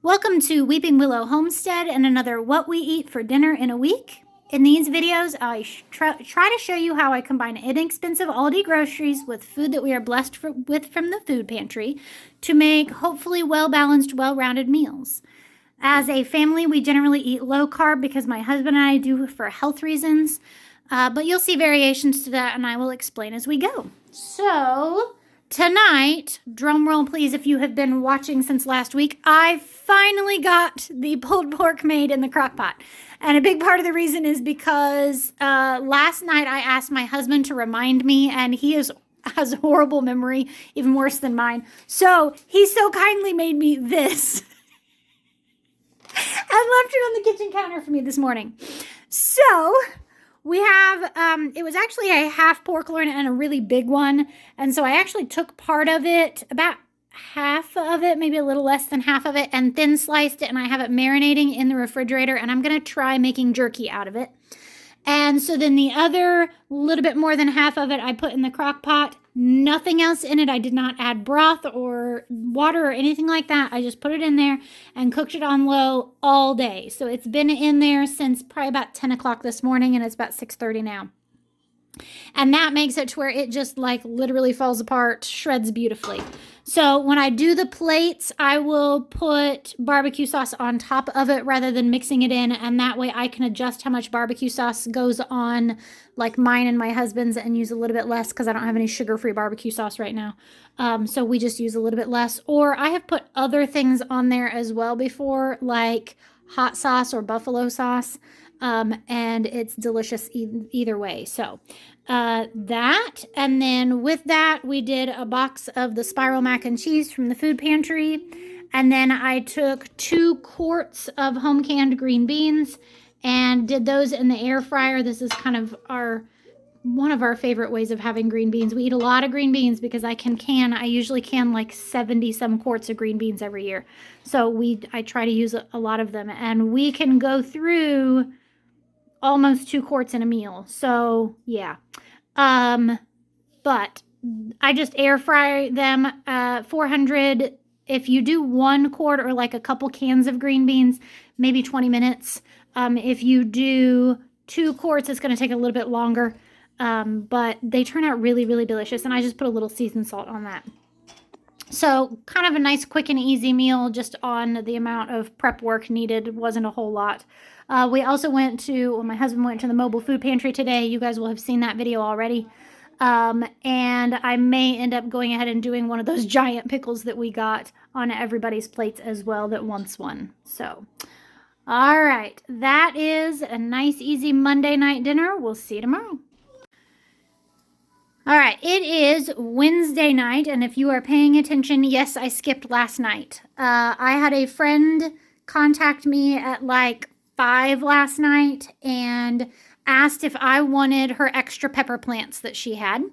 Welcome to Weeping Willow Homestead and another What We Eat for Dinner in a Week. In these videos, I try to show you how I combine inexpensive Aldi groceries with food that we are blessed with from the food pantry to make hopefully well-balanced, well-rounded meals. As a family, we generally eat low carb because my husband and I do for health reasons, but you'll see variations to that and I will explain as we go. So tonight, drum roll please if you have been watching since last week, I finally got the pulled pork made in the crock pot. And a big part of the reason is because last night I asked my husband to remind me, and he has a horrible memory, even worse than mine. So he so kindly made me this and left it on the kitchen counter for me this morning. So we have, it was actually a half pork loin and a really big one. And so I actually took part of it, about half of it, maybe a little less than half of it, and thin sliced it. And I have it marinating in the refrigerator, and I'm going to try making jerky out of it. And so then the other little bit more than half of it I put in the crock pot. Nothing else in it. I did not add broth or water or anything like that. I just put it in there and cooked it on low all day. So it's been in there since probably about 10 o'clock this morning, and it's about 6:30 now. And that makes it to where it just like literally falls apart, shreds beautifully. So when I do the plates, I will put barbecue sauce on top of it rather than mixing it in. And that way I can adjust how much barbecue sauce goes on like mine and my husband's and use a little bit less because I don't have any sugar-free barbecue sauce right now. So we just use a little bit less. Or I have put other things on there as well before, like hot sauce or buffalo sauce. And it's delicious either way. So that, and then with that, we did a box of the spiral mac and cheese from the food pantry. And then I took 2 quarts of home canned green beans and did those in the air fryer. This is kind of one of our favorite ways of having green beans. We eat a lot of green beans because I usually can like 70 some quarts of green beans every year. So I try to use a lot of them, and we can go through almost 2 quarts in a meal. So yeah. But I just air fry them, 400. If you do 1 quart or like a couple cans of green beans, maybe 20 minutes. If you do 2 quarts, it's going to take a little bit longer. But they turn out really, really delicious. And I just put a little seasoned salt on that. So kind of a nice, quick and easy meal just on the amount of prep work needed. Wasn't a whole lot. We also my husband went to the mobile food pantry today. You guys will have seen that video already. And I may end up going ahead and doing one of those giant pickles that we got on everybody's plates as well that wants one. So, all right. That is a nice, easy Monday night dinner. We'll see you tomorrow. All right, it is Wednesday night, and if you are paying attention, yes, I skipped last night. I had a friend contact me at like 5 last night and asked if I wanted her extra pepper plants that she had.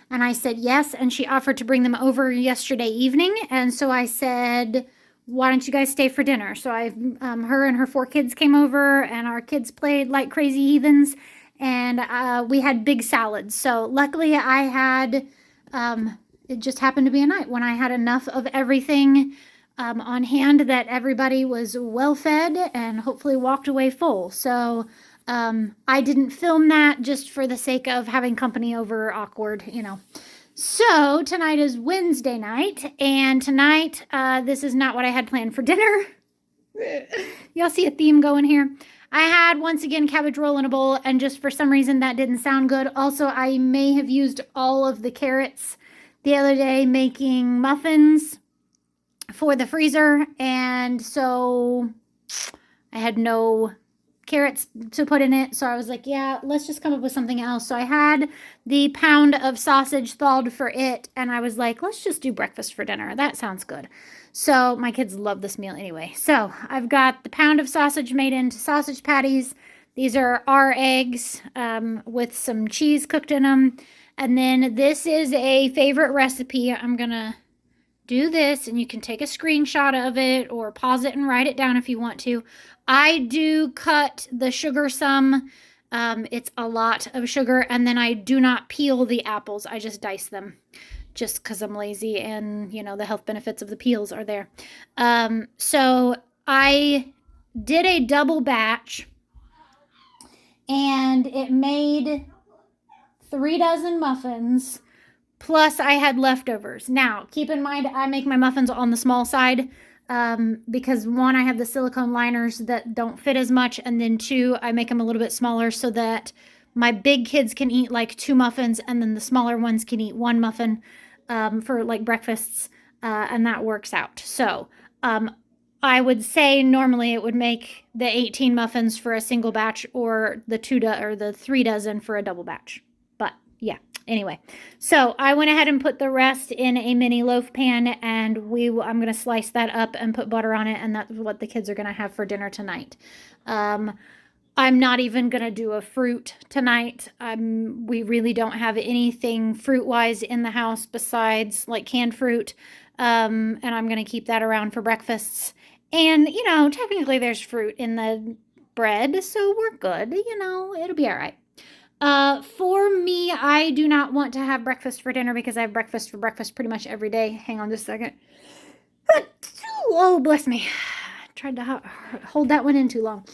And I said yes, and she offered to bring them over yesterday evening. And so I said, why don't you guys stay for dinner? So her and her 4 kids came over, and our kids played like crazy heathens. And we had big salads. So luckily I had, it just happened to be a night when I had enough of everything on hand that everybody was well fed and hopefully walked away full. So I didn't film that just for the sake of having company over, awkward, you know. So tonight is Wednesday night, and tonight this is not what I had planned for dinner. Y'all see a theme going here? I had, once again, cabbage roll in a bowl, and just for some reason that didn't sound good. Also, I may have used all of the carrots the other day making muffins for the freezer, and so I had no carrots to put in it, so I was like, yeah, let's just come up with something else. So I had the pound of sausage thawed for it, and I was like, let's just do breakfast for dinner. That sounds good. So my kids love this meal anyway. So I've got the pound of sausage made into sausage patties. These are our eggs with some cheese cooked in them. And then this is a favorite recipe. I'm going to do this, and you can take a screenshot of it or pause it and write it down if you want to. I do cut the sugar some. It's a lot of sugar, and then I do not peel the apples. I just dice them. just because I'm lazy and, you know, the health benefits of the peels are there. So I did a double batch, and it made 3 dozen muffins, plus I had leftovers. Now, keep in mind, I make my muffins on the small side because one, I have the silicone liners that don't fit as much, and then two, I make them a little bit smaller so that my big kids can eat like 2 muffins, and then the smaller ones can eat 1 muffin for like breakfasts, and that works out. So I would say normally it would make the 18 muffins for a single batch, or the 3 dozen for a double batch. But yeah, anyway, so I went ahead and put the rest in a mini loaf pan, and I'm going to slice that up and put butter on it, and that's what the kids are going to have for dinner tonight. I'm not even going to do a fruit tonight. We really don't have anything fruit-wise in the house besides like canned fruit, and I'm going to keep that around for breakfasts. And, technically there's fruit in the bread, so we're good. It'll be all right. For me, I do not want to have breakfast for dinner because I have breakfast for breakfast pretty much every day. Hang on just a second. Oh, bless me. Tried to hold that one in too long.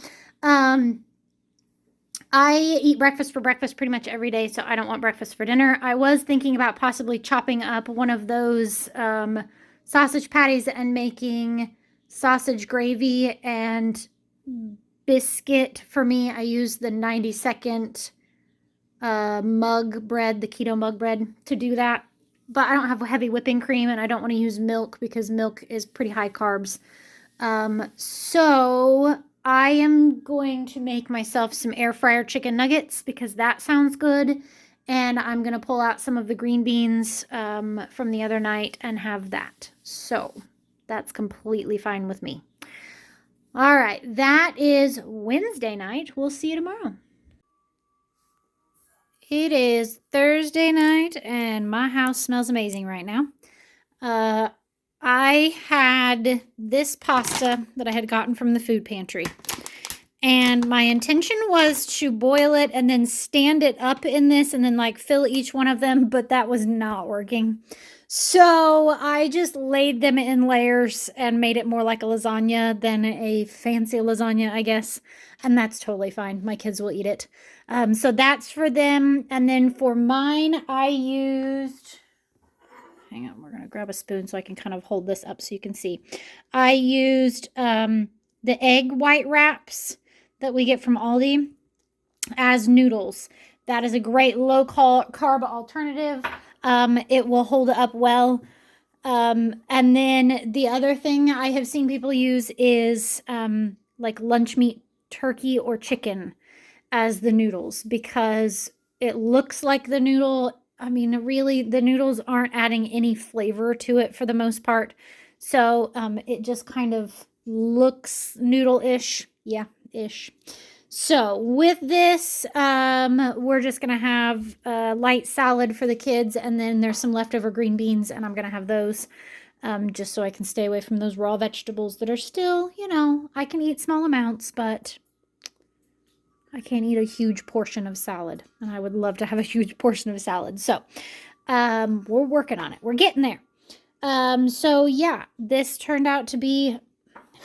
I eat breakfast for breakfast pretty much every day, so I don't want breakfast for dinner. I was thinking about possibly chopping up one of those sausage patties and making sausage gravy and biscuit. For me, I use the 90-second mug bread, the keto mug bread, to do that. But I don't have heavy whipping cream, and I don't want to use milk because milk is pretty high carbs. So I am going to make myself some air fryer chicken nuggets because that sounds good. And I'm going to pull out some of the green beans from the other night and have that. So that's completely fine with me. All right, that is Wednesday night. We'll see you tomorrow. It is Thursday night, and my house smells amazing right now. I had this pasta that I had gotten from the food pantry, and my intention was to boil it and then stand it up in this and then like fill each one of them, but that was not working. So I just laid them in layers and made it more like a lasagna than a fancy lasagna, I guess. And that's totally fine. My kids will eat it. So that's for them. And then for mine, I used, hang on, we're going to grab a spoon so I can kind of hold this up so you can see. I used the egg white wraps that we get from Aldi as noodles. That is a great low carb alternative. It will hold up well. And then the other thing I have seen people use is like lunch meat, turkey or chicken as the noodles, because it looks like the noodle. I mean, really, the noodles aren't adding any flavor to it for the most part. So it just kind of looks noodle-ish. Yeah, ish. So with this, we're just going to have a light salad for the kids, and then there's some leftover green beans, and I'm going to have those just so I can stay away from those raw vegetables that are still, I can eat small amounts, but I can't eat a huge portion of salad, and I would love to have a huge portion of salad. So we're working on it. We're getting there. So yeah, this turned out to be,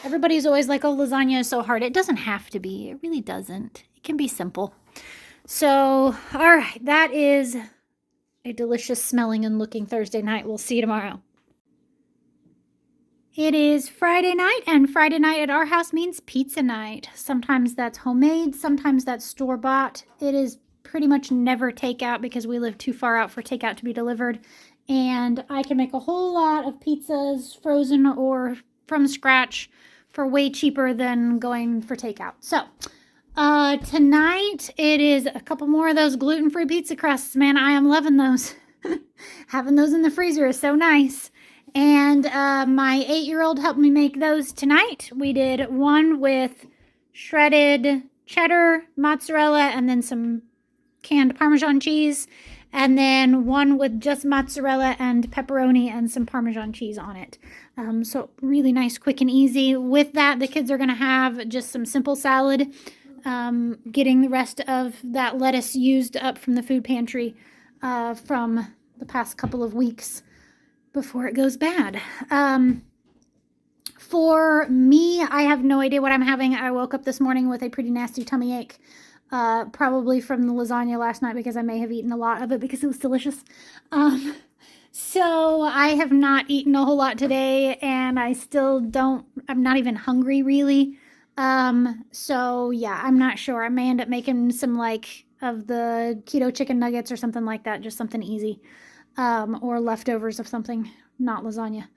everybody's always like, oh, lasagna is so hard. It doesn't have to be. It really doesn't. It can be simple. So, all right, that is a delicious smelling and looking Thursday night. We'll see you tomorrow. It is Friday night, and Friday night at our house means pizza night. Sometimes that's homemade, sometimes that's store-bought. It is pretty much never takeout because we live too far out for takeout to be delivered. And I can make a whole lot of pizzas, frozen or from scratch, for way cheaper than going for takeout. So tonight it is a couple more of those gluten-free pizza crusts. Man, I am loving those. Having those in the freezer is so nice. And my 8-year-old helped me make those tonight. We did one with shredded cheddar, mozzarella, and then some canned Parmesan cheese. And then one with just mozzarella and pepperoni and some Parmesan cheese on it. So really nice, quick and easy. With that, the kids are going to have just some simple salad, getting the rest of that lettuce used up from the food pantry from the past couple of weeks before it goes bad. For me, I have no idea what I'm having. I woke up this morning with a pretty nasty tummy ache, probably from the lasagna last night because I may have eaten a lot of it because it was delicious. So I have not eaten a whole lot today, and I still don't, I'm not even hungry really. So yeah, I'm not sure. I may end up making some like of the keto chicken nuggets or something like that, just something easy, or leftovers of something, not lasagna.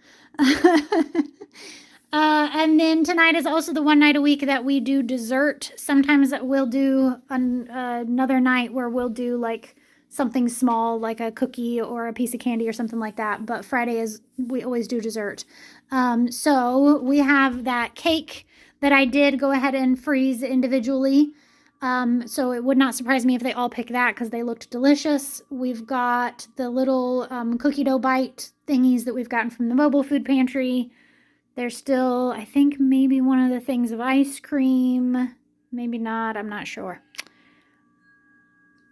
And then tonight is also the one night a week that we do dessert. Sometimes we'll do another night where we'll do like something small, like a cookie or a piece of candy or something like that. But Friday is, we always do dessert. So we have that cake that I did go ahead and freeze individually. So it would not surprise me if they all pick that because they looked delicious. We've got the little cookie dough bite thingies that we've gotten from the mobile food pantry. There's still, I think, maybe one of the things of ice cream. Maybe not. I'm not sure.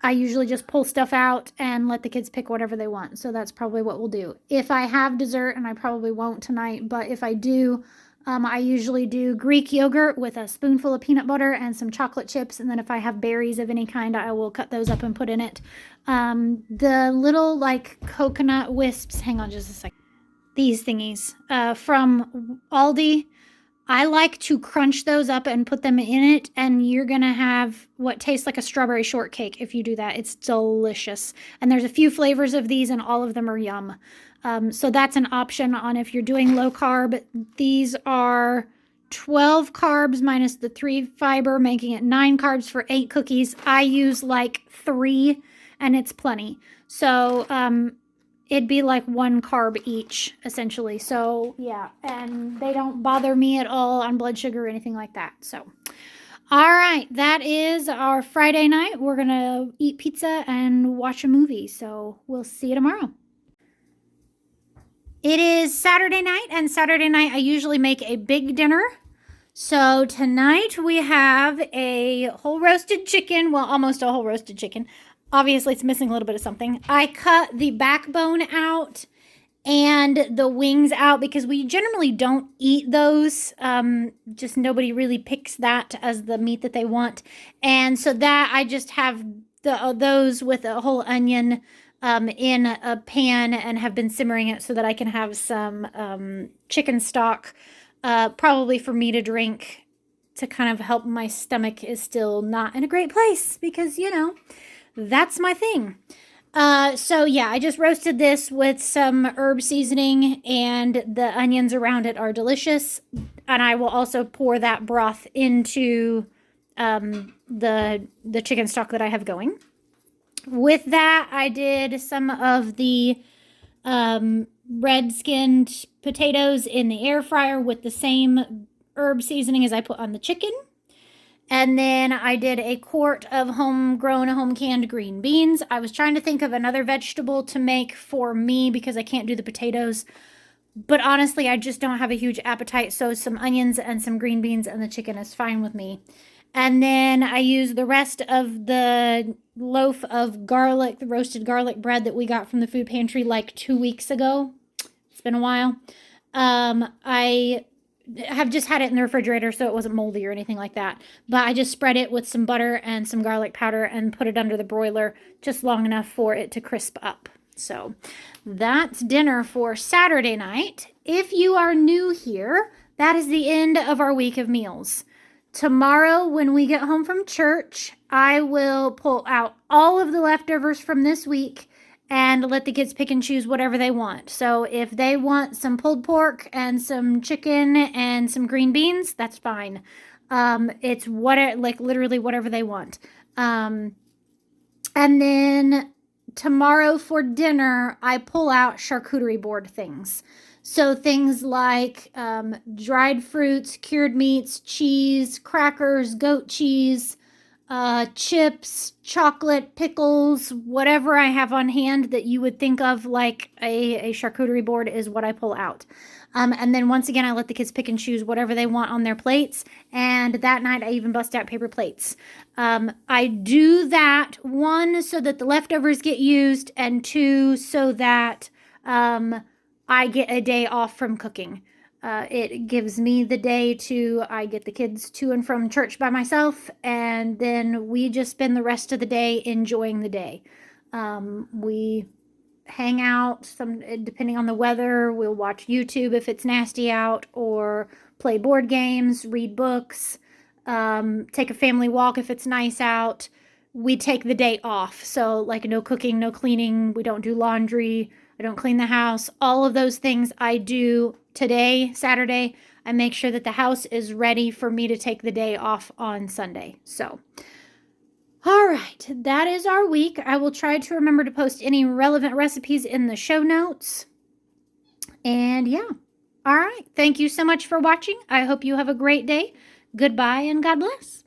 I usually just pull stuff out and let the kids pick whatever they want. So that's probably what we'll do. If I have dessert, and I probably won't tonight, but if I do, I usually do Greek yogurt with a spoonful of peanut butter and some chocolate chips. And then if I have berries of any kind, I will cut those up and put in it. The little like coconut wisps, hang on just a second. These thingies from Aldi. I like to crunch those up and put them in it, and you're going to have what tastes like a strawberry shortcake if you do that. It's delicious. And there's a few flavors of these, and all of them are yum. So that's an option on if you're doing low carb. These are 12 carbs minus the 3 fiber, making it 9 carbs for 8 cookies. I use like 3, and it's plenty. So, it'd be like 1 carb each, essentially. So, yeah, and they don't bother me at all on blood sugar or anything like that. So, all right, that is our Friday night. We're going to eat pizza and watch a movie. So, we'll see you tomorrow. It is Saturday night, and Saturday night I usually make a big dinner. So, tonight we have a whole roasted chicken. Well, almost a whole roasted chicken. Obviously, it's missing a little bit of something. I cut the backbone out and the wings out because we generally don't eat those. Just nobody really picks that as the meat that they want. And so that I just have those with a whole onion in a pan and have been simmering it so that I can have some chicken stock, probably for me to drink to kind of help. My stomach is still not in a great place because, you know, that's my thing. So yeah, I just roasted this with some herb seasoning, and the onions around it are delicious. And I will also pour that broth into the chicken stock that I have going. With that, I did some of the red-skinned potatoes in the air fryer with the same herb seasoning as I put on the chicken. And then I did a quart of homegrown, home-canned green beans. I was trying to think of another vegetable to make for me because I can't do the potatoes. But honestly, I just don't have a huge appetite. So some onions and some green beans and the chicken is fine with me. And then I used the rest of the loaf of garlic, the roasted garlic bread that we got from the food pantry like 2 weeks ago. It's been a while. I have just had it in the refrigerator so it wasn't moldy or anything like that. But I just spread it with some butter and some garlic powder and put it under the broiler just long enough for it to crisp up. So that's dinner for Saturday night. If you are new here, that is the end of our week of meals. Tomorrow, when we get home from church, I will pull out all of the leftovers from this week and let the kids pick and choose whatever they want. So if they want some pulled pork and some chicken and some green beans, that's fine. It's literally whatever they want. And then tomorrow for dinner, I pull out charcuterie board things. So things like dried fruits, cured meats, cheese, crackers, goat cheese, chips, chocolate, pickles, whatever I have on hand that you would think of like a charcuterie board is what I pull out. And then once again, I let the kids pick and choose whatever they want on their plates. And that night, I even bust out paper plates. I do that, 1, so that the leftovers get used, and 2, so that I get a day off from cooking. It gives me the day I get the kids to and from church by myself, and then we just spend the rest of the day enjoying the day. We hang out, depending on the weather. We'll watch YouTube if it's nasty out, or play board games, read books, take a family walk if it's nice out. We take the day off. So, like, no cooking, no cleaning. We don't do laundry. I don't clean the house. All of those things I do today, Saturday. I make sure that the house is ready for me to take the day off on Sunday. So, all right, that is our week. I will try to remember to post any relevant recipes in the show notes. And yeah, all right. Thank you so much for watching. I hope you have a great day. Goodbye and God bless.